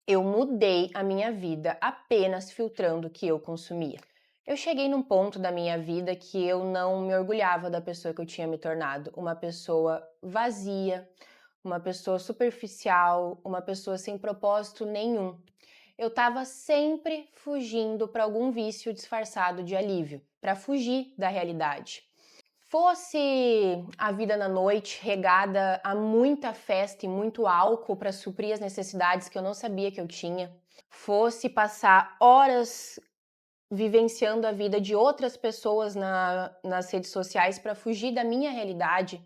Eu mudei a minha vida apenas filtrando o que eu consumia. Eu cheguei num ponto da minha vida que eu não me orgulhava da pessoa que eu tinha me tornado, uma pessoa vazia, uma pessoa superficial, uma pessoa sem propósito nenhum. Eu estava sempre fugindo para algum vício disfarçado de alívio, para fugir da realidade. Fosse a vida na noite regada a muita festa e muito álcool para suprir as necessidades que eu não sabia que eu tinha, fosse passar horas vivenciando a vida de outras pessoas nas redes sociais para fugir da minha realidade,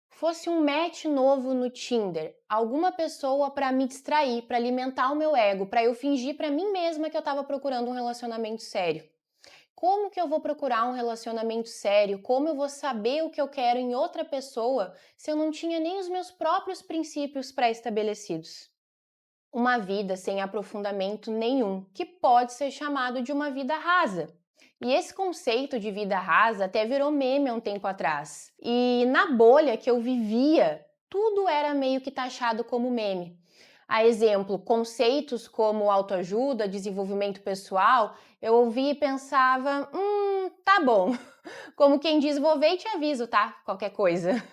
fosse um match novo no Tinder, alguma pessoa para me distrair, para alimentar o meu ego, para eu fingir para mim mesma que eu estava procurando um relacionamento sério. Como que eu vou procurar um relacionamento sério? Como eu vou saber o que eu quero em outra pessoa se eu não tinha nem os meus próprios princípios pré-estabelecidos? Uma vida sem aprofundamento nenhum, que pode ser chamado de uma vida rasa. E esse conceito de vida rasa até virou meme há um tempo atrás. E na bolha que eu vivia, tudo era meio que taxado como meme. A exemplo, conceitos como autoajuda, desenvolvimento pessoal, eu ouvia e pensava, tá bom. Como quem diz, vou ver e te aviso, tá? Qualquer coisa.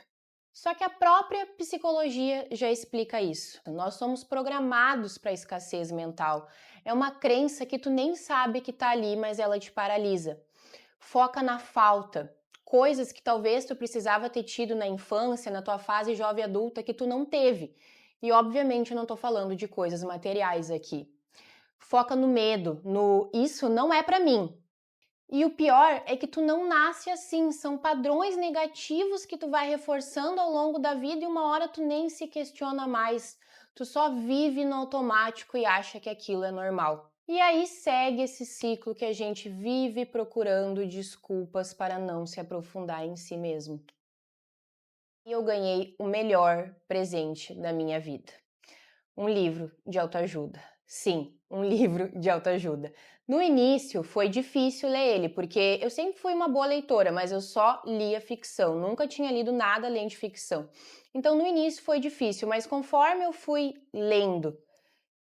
Só que a própria psicologia já explica isso. Nós somos programados para a escassez mental. É uma crença que tu nem sabe que tá ali, mas ela te paralisa. Foca na falta. Coisas que talvez tu precisava ter tido na infância, na tua fase jovem adulta, que tu não teve. E obviamente eu não tô falando de coisas materiais aqui. Foca no medo, no isso não é para mim. E o pior é que tu não nasce assim, são padrões negativos que tu vai reforçando ao longo da vida e uma hora tu nem se questiona mais. Tu só vive no automático e acha que aquilo é normal. E aí segue esse ciclo que a gente vive procurando desculpas para não se aprofundar em si mesmo. E eu ganhei o melhor presente da minha vida. Um livro de autoajuda. Sim, um livro de autoajuda. No início foi difícil ler ele, porque eu sempre fui uma boa leitora, mas eu só lia ficção, nunca tinha lido nada além de ficção. Então no início foi difícil, mas conforme eu fui lendo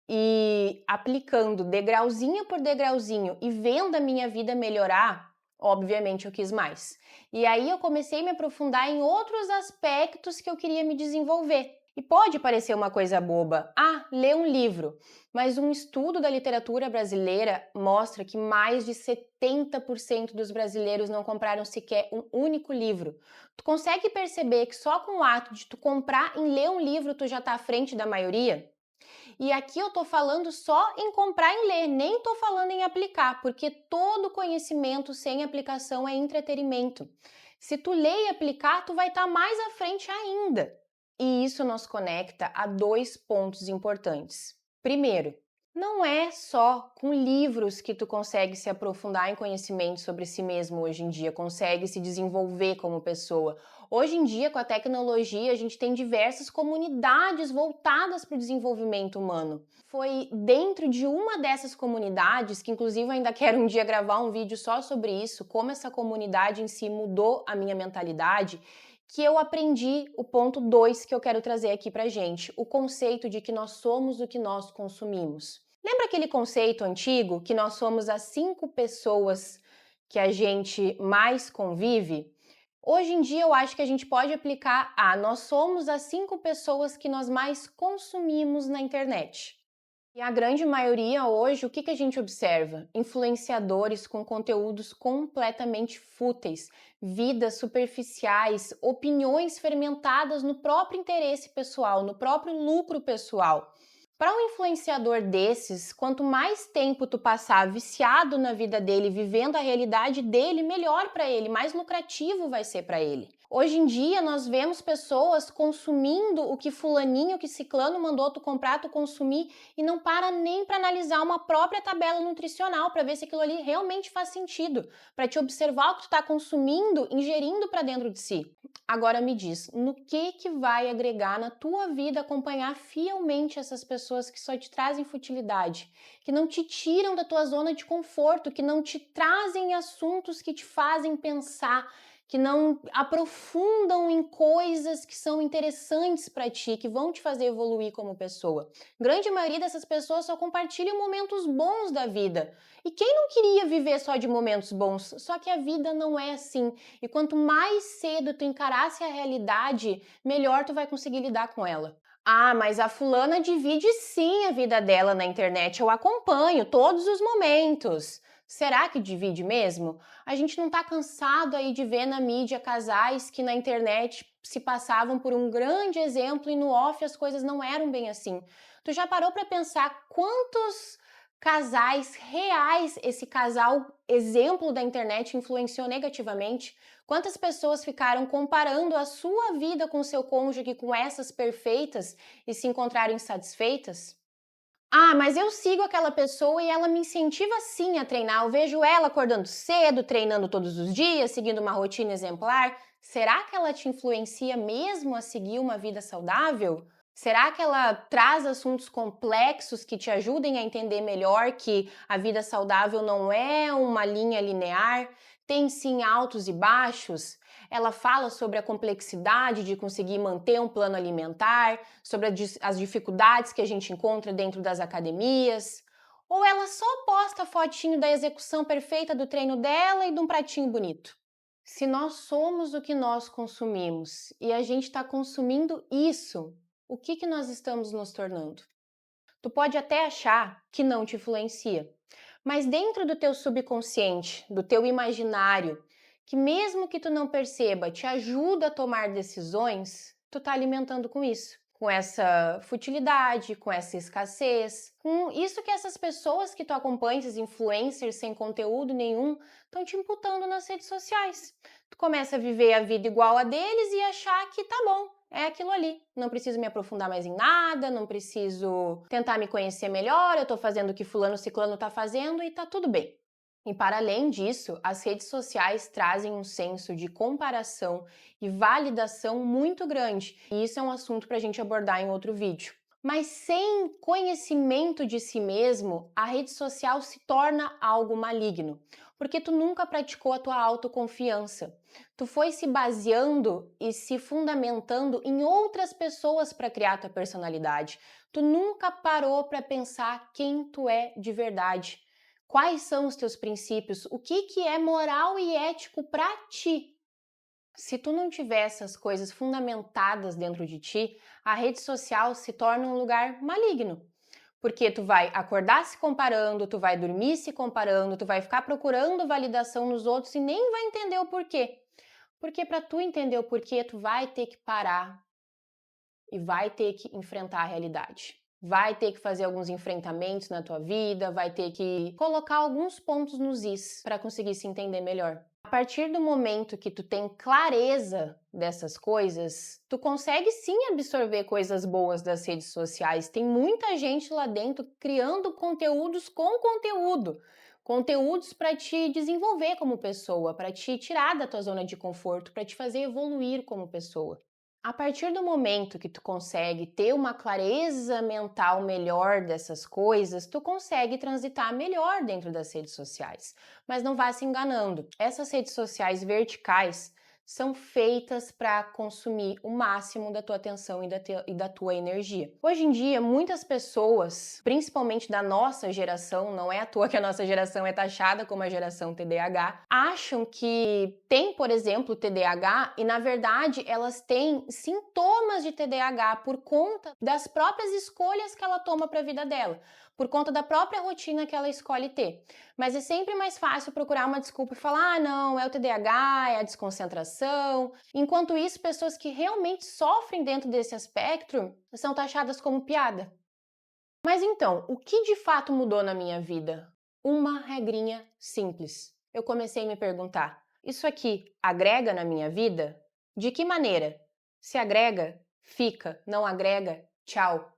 e aplicando degrauzinho por degrauzinho e vendo a minha vida melhorar, obviamente eu quis mais. E aí eu comecei a me aprofundar em outros aspectos que eu queria me desenvolver. E pode parecer uma coisa boba, ler um livro, mas um estudo da literatura brasileira mostra que mais de 70% dos brasileiros não compraram sequer um único livro. Tu consegue perceber que só com o ato de tu comprar e ler um livro tu já tá à frente da maioria? E aqui eu tô falando só em comprar e ler, nem tô falando em aplicar, porque todo conhecimento sem aplicação é entretenimento. Se tu ler e aplicar, tu vai estar mais à frente ainda. E isso nos conecta a dois pontos importantes. Primeiro, não é só com livros que tu consegue se aprofundar em conhecimento sobre si mesmo hoje em dia, consegue se desenvolver como pessoa. Hoje em dia, com a tecnologia, a gente tem diversas comunidades voltadas para o desenvolvimento humano. Foi dentro de uma dessas comunidades, que inclusive eu ainda quero um dia gravar um vídeo só sobre isso, como essa comunidade em si mudou a minha mentalidade, que eu aprendi o ponto 2 que eu quero trazer aqui pra gente, o conceito de que nós somos o que nós consumimos. Lembra aquele conceito antigo que nós somos as 5 pessoas que a gente mais convive? Hoje em dia eu acho que a gente pode aplicar nós somos as 5 pessoas que nós mais consumimos na internet. E a grande maioria hoje, o que a gente observa? Influenciadores com conteúdos completamente fúteis, vidas superficiais, opiniões fermentadas no próprio interesse pessoal, no próprio lucro pessoal. Para um influenciador desses, quanto mais tempo tu passar viciado na vida dele, vivendo a realidade dele, melhor para ele, mais lucrativo vai ser para ele. Hoje em dia nós vemos pessoas consumindo o que fulaninho, o que ciclano mandou tu comprar, tu consumir e não para nem para analisar uma própria tabela nutricional para ver se aquilo ali realmente faz sentido, para te observar o que tu está consumindo, ingerindo para dentro de si. Agora me diz, no que vai agregar na tua vida acompanhar fielmente essas pessoas que só te trazem futilidade, que não te tiram da tua zona de conforto, que não te trazem assuntos que te fazem pensar, que não aprofundam em coisas que são interessantes para ti, que vão te fazer evoluir como pessoa. Grande maioria dessas pessoas só compartilham momentos bons da vida. E quem não queria viver só de momentos bons? Só que a vida não é assim. E quanto mais cedo tu encarasse a realidade, melhor tu vai conseguir lidar com ela. Ah, mas a fulana divide sim a vida dela na internet. Eu acompanho todos os momentos. Será que divide mesmo? A gente não tá cansado aí de ver na mídia casais que na internet se passavam por um grande exemplo e no off as coisas não eram bem assim. Tu já parou para pensar quantos casais reais esse casal exemplo da internet influenciou negativamente? Quantas pessoas ficaram comparando a sua vida com o seu cônjuge com essas perfeitas e se encontraram insatisfeitas? Ah, mas eu sigo aquela pessoa e ela me incentiva sim a treinar. Eu vejo ela acordando cedo, treinando todos os dias, seguindo uma rotina exemplar. Será que ela te influencia mesmo a seguir uma vida saudável? Será que ela traz assuntos complexos que te ajudem a entender melhor que a vida saudável não é uma linha linear? Tem sim altos e baixos? Ela fala sobre a complexidade de conseguir manter um plano alimentar, sobre as dificuldades que a gente encontra dentro das academias? Ou ela só posta fotinho da execução perfeita do treino dela e de um pratinho bonito? Se nós somos o que nós consumimos e a gente está consumindo isso, o que nós estamos nos tornando? Tu pode até achar que não te influencia, mas dentro do teu subconsciente, do teu imaginário, que mesmo que tu não perceba, te ajuda a tomar decisões, tu tá alimentando com isso. Com essa futilidade, com essa escassez, com isso que essas pessoas que tu acompanha, esses influencers sem conteúdo nenhum, estão te imputando nas redes sociais. Tu começa a viver a vida igual a deles e achar que tá bom, é aquilo ali. Não preciso me aprofundar mais em nada, não preciso tentar me conhecer melhor, eu tô fazendo o que fulano ciclano tá fazendo e tá tudo bem. E para além disso, as redes sociais trazem um senso de comparação e validação muito grande. E isso é um assunto para a gente abordar em outro vídeo. Mas sem conhecimento de si mesmo, a rede social se torna algo maligno, porque tu nunca praticou a tua autoconfiança. Tu foi se baseando e se fundamentando em outras pessoas para criar tua personalidade. Tu nunca parou para pensar quem tu é de verdade. Quais são os teus princípios? O que é moral e ético para ti? Se tu não tiver essas coisas fundamentadas dentro de ti, a rede social se torna um lugar maligno. Porque tu vai acordar se comparando, tu vai dormir se comparando, tu vai ficar procurando validação nos outros e nem vai entender o porquê. Porque para tu entender o porquê, tu vai ter que parar e vai ter que enfrentar a realidade. Vai ter que fazer alguns enfrentamentos na tua vida, vai ter que colocar alguns pontos nos is para conseguir se entender melhor. A partir do momento que tu tem clareza dessas coisas, tu consegue sim absorver coisas boas das redes sociais. Tem muita gente lá dentro criando conteúdos com conteúdo. Conteúdos para te desenvolver como pessoa, para te tirar da tua zona de conforto, para te fazer evoluir como pessoa. A partir do momento que tu consegue ter uma clareza mental melhor dessas coisas, tu consegue transitar melhor dentro das redes sociais. Mas não vá se enganando. Essas redes sociais verticais são feitas para consumir o máximo da tua atenção e da tua energia. Hoje em dia, muitas pessoas, principalmente da nossa geração, não é à toa que a nossa geração é taxada como a geração TDAH, acham que tem, por exemplo, TDAH e, na verdade, elas têm sintomas de TDAH por conta das próprias escolhas que ela toma para a vida dela, por conta da própria rotina que ela escolhe ter. Mas é sempre mais fácil procurar uma desculpa e falar: ah, não, é o TDAH, é a desconcentração. Enquanto isso, pessoas que realmente sofrem dentro desse aspecto são taxadas como piada. Mas então, o que de fato mudou na minha vida? Uma regrinha simples. Eu comecei a me perguntar: isso aqui agrega na minha vida? De que maneira? Se agrega, fica, não agrega, tchau.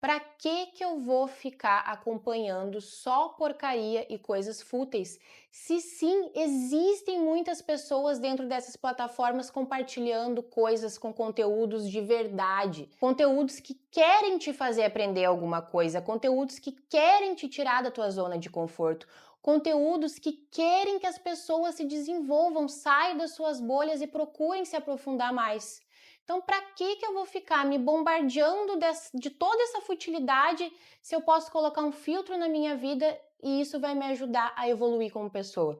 Pra que eu vou ficar acompanhando só porcaria e coisas fúteis? Se sim, existem muitas pessoas dentro dessas plataformas compartilhando coisas com conteúdos de verdade, conteúdos que querem te fazer aprender alguma coisa, conteúdos que querem te tirar da tua zona de conforto, Conteúdos que querem que as pessoas se desenvolvam, saiam das suas bolhas e procurem se aprofundar mais. Então, para que eu vou ficar me bombardeando de toda essa futilidade se eu posso colocar um filtro na minha vida e isso vai me ajudar a evoluir como pessoa?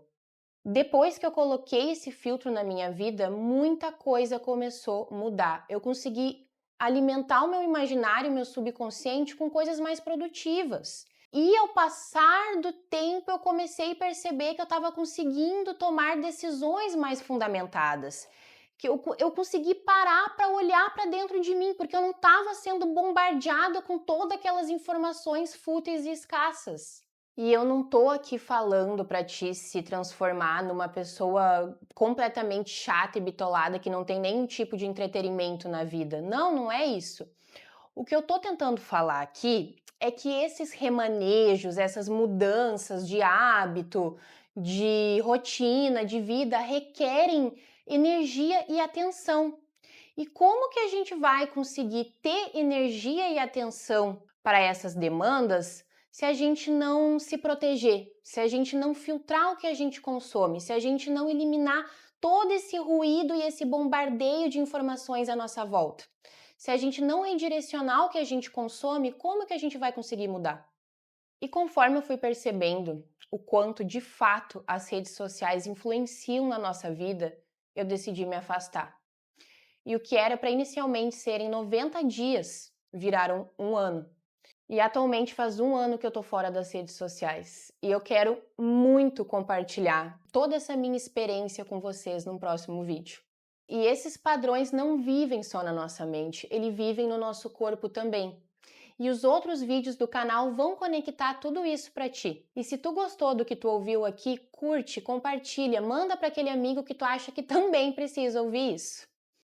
Depois que eu coloquei esse filtro na minha vida, muita coisa começou a mudar. Eu consegui alimentar o meu imaginário, o meu subconsciente com coisas mais produtivas. E ao passar do tempo, eu comecei a perceber que eu estava conseguindo tomar decisões mais fundamentadas. Que eu consegui parar para olhar para dentro de mim, porque eu não estava sendo bombardeada com todas aquelas informações fúteis e escassas. E eu não tô aqui falando para ti se transformar numa pessoa completamente chata e bitolada que não tem nenhum tipo de entretenimento na vida. Não, não é isso. O que eu tô tentando falar aqui é que esses remanejos, essas mudanças de hábito, de rotina, de vida requerem energia e atenção. E como que a gente vai conseguir ter energia e atenção para essas demandas se a gente não se proteger, se a gente não filtrar o que a gente consome, se a gente não eliminar todo esse ruído e esse bombardeio de informações à nossa volta? Se a gente não redirecionar o que a gente consome, como que a gente vai conseguir mudar? E conforme eu fui percebendo o quanto de fato as redes sociais influenciam na nossa vida, eu decidi me afastar. E o que era para inicialmente serem 90 dias viraram um ano. E atualmente faz um ano que eu tô fora das redes sociais. E eu quero muito compartilhar toda essa minha experiência com vocês num próximo vídeo. E esses padrões não vivem só na nossa mente, eles vivem no nosso corpo também. E os outros vídeos do canal vão conectar tudo isso para ti. E se tu gostou do que tu ouviu aqui, curte, compartilha, manda para aquele amigo que tu acha que também precisa ouvir isso.